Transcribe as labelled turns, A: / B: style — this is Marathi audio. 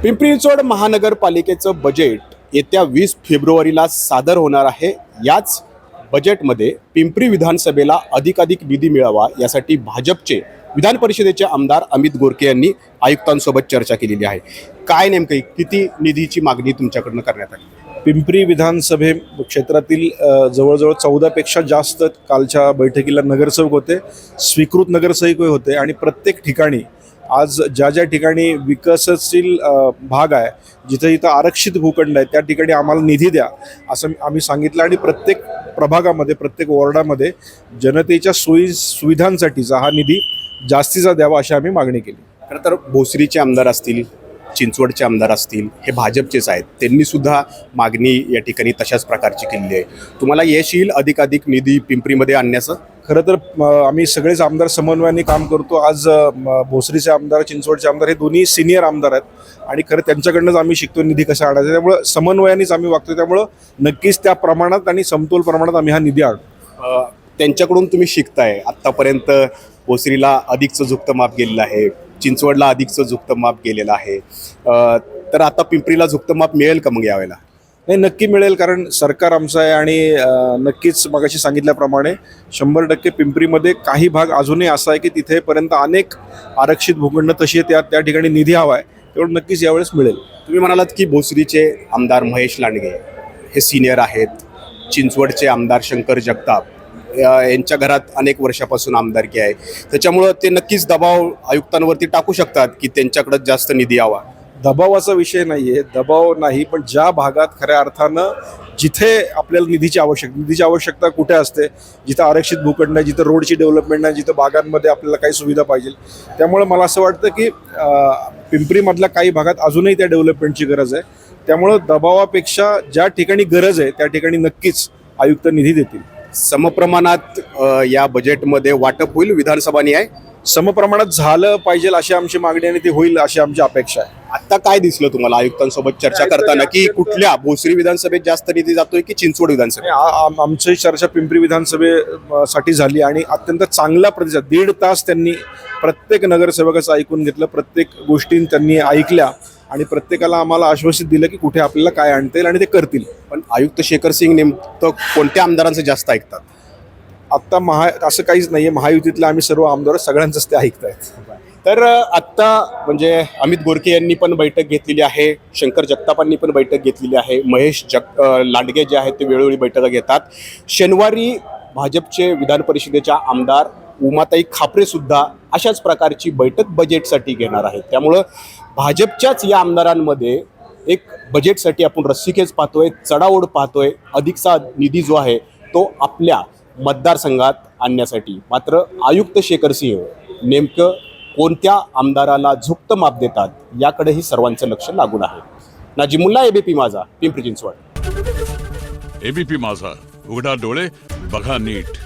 A: पिंपरी चिंचवड महानगरपालिकेचं बजेट येत्या 20 फेब्रुवारीला सादर होणार आहे। याच बजेटमध्ये पिंपरी विधानसभेला अधिकाधिक निधी मिळावा यासाठी भाजपचे विधान परिषदेचे आमदार अमित गोरके यांनी आयुक्तांसोबत चर्चा केलेली आहे। काय नेमकं किती निधीची मागणी तुमच्याकडून करण्यात आली?
B: पिंपरी विधानसभे क्षेत्रातील जवळजवळ 14 पेक्षा जास्त कालच्या बैठकीला नगरसेवक होते, स्वीकृत नगरसेवक होते आणि प्रत्येक ठिकाणी आज ज्या ठिकाणी विकसनशील भाग आहे, जिथं आरक्षित भूखंड आहे, त्या ठिकाणी आम्हाला निधी द्या असं आम्ही सांगितलं आणि प्रत्येक प्रभागामध्ये प्रत्येक वॉर्डामध्ये जनतेच्या सुविधांसाठीचा हा निधी जास्तीचा द्यावा अशी आम्ही मागणी केली।
A: खरं तर भोसरीचे आमदार असतील, चिंचवडचे आमदार असतील, हे भाजपचेच आहेत, त्यांनी सुद्धा मागणी या ठिकाणी तशाच प्रकारची केली आहे। तुम्हाला यश येईल अधिकाधिक निधी पिंपरीमध्ये आणण्याचं?
B: खरं तर आम्ही सगळेच आमदार समन्वयाने काम करतो। आज भोसरीचे आमदार, चिंचवडचे आमदार हे दोन्ही सिनियर आमदार आहेत आणि खरं त्यांच्याकडनंच आम्ही शिकतो निधी कसा आणायचा, त्यामुळं समन्वयानेच आम्ही वागतो। त्यामुळं नक्कीच त्या प्रमाणात आणि समतोल प्रमाणात आम्ही हा निधी आणू।
A: त्यांच्याकडून तुम्ही शिकताय। आत्तापर्यंत भोसरीला अधिकचं झुकतं माप गेलेलं आहे, चिंचवडला अधिकचं झुकतं माप गेलेलं आहे, तर आता पिंपरीला झुकतं माप मिळेल का मग यावेळेला?
B: नाही, नक्की मिळेल, कारण सरकार आमचं आहे आणि नक्कीच मगाशी सांगितल्याप्रमाणे 100% पिंपरीमध्ये काही भाग अजूनही असा आहे की तिथेपर्यंत अनेक आरक्षित भूखंड तशी त्या ठिकाणी निधी हवा आहे, तेवढं नक्कीच यावेळेस मिळेल।
A: तुम्ही म्हणालात की भोसरीचे आमदार महेश लांडगे हे सिनियर आहेत, चिंचवडचे आमदार शंकर जगताप यांच्या घरात अनेक वर्षापासून आमदारकी आहे, त्याच्यामुळं ते नक्कीच दबाव आयुक्तांवरती टाकू शकतात की त्यांच्याकडे जास्त निधी यावा।
B: दबावाचा विषय नाही आहे, दबाव नाही, पण ज्या भागात खऱ्या अर्थानं जिथे आपल्याला निधीची आवश्यकता कुठे असते, जिथं आरक्षित भूखंड आहे, जिथं रोडची डेव्हलपमेंट आहे, जिथं बागांमध्ये आपल्याला काही सुविधा पाहिजे, त्यामुळे मला असं वाटतं की पिंपरीमधल्या काही भागात अजूनही त्या डेव्हलपमेंटची गरज आहे। त्यामुळं दबावापेक्षा ज्या ठिकाणी गरज आहे त्या ठिकाणी नक्कीच आयुक्त निधी देतील।
A: समप्रमाणात या बजेटमध्ये वाटप होईल विधानसभा न्याय?
B: समप्रमाणात झालं पाहिजे अशी आमची मागणी आणि ते होईल अशी आमची अपेक्षा आहे।
A: आता काय दिसलं तुम्हाला आयुक्तांसोबत चर्चा करताना की कुठल्या भोसरी विधानसभेत जास्त निधी जातोय की चिंचवड विधानसभेत?
B: आमची चर्चा पिंपरी विधानसभेसाठी झाली आणि अत्यंत चांगला प्रतिसाद, 1.5 तास त्यांनी प्रत्येक नगरसेवकाचं ऐकून घेतलं, प्रत्येक गोष्टी त्यांनी ऐकल्या आणि प्रत्येकाला आम्हाला आश्वासित दिलं की कुठे आपल्याला काय आणता येईल आणि ते करतील।
A: पण आयुक्त शेखर सिंग नेमकं कोणत्या आमदारांचं जास्त ऐकतात?
B: आत्ता असं काहीच नाही आहे, महायुतीतले आम्ही सर्व आमदार सगळ्यांचंच ते ऐकत आहेत।
A: तर आत्ता म्हणजे अमित गोरके यांनी पण बैठक घेतलेली आहे, शंकर जगतापांनी पण बैठक घेतलेली आहे, महेश लांडगे जे आहेत ते वेळोवेळी बैठका घेतात। शनिवारी भाजपचे विधान परिषदेच्या आमदार उमाताई खापरे सुद्धा अशाच प्रकारची बैठक बजेटसाठी घेणार आहेत। त्यामुळं भाजपच्याच या आमदारांमध्ये एक बजेटसाठी आपण रस्सीखेच पाहतोय, चढाओढ पाहतोय, अधिकचा निधी जो आहे तो आपल्या मतदारसंघात आणण्यासाठी। मात्र आयुक्त शेखर सिंह नेमकं कोणत्या आमदाराला झुकतं माप देतात याकडेही सर्वांचं लक्ष लागून आहे। नाजिमुल्ला, एबीपी माझा, पिंपरी चिंचवड।
C: एबीपी माझा, उघडा डोळे बघा नीट।